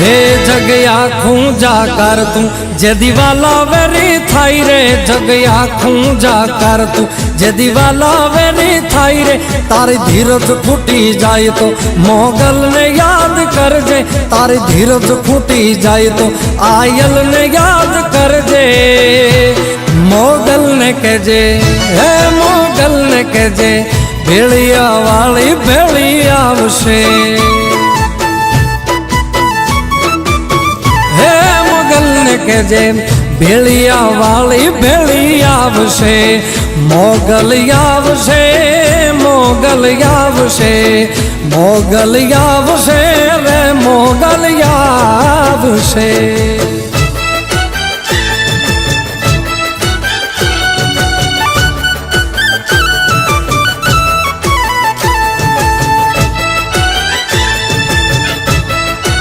हे जगया खूंजा कर तू जे दीवाला very Thai रे, जगया खूंजा कर तू जे दीवाला वेरी थाई रे। तारी धीरज फूटी जाए तो मोगल ने याद कर जे, तारी धीरज फूटी जाए तो आयल ने याद कर जे। मोगल ने कहे हे मोगल ने कहे भेड़िया वाली भेड़ी आवशे। हे मोगल ने कहे भेड़िया वाली भेड़ी आवशे। मोगल आवशे मोगल आवशे मोगल आवशे रे मोगल आवशे।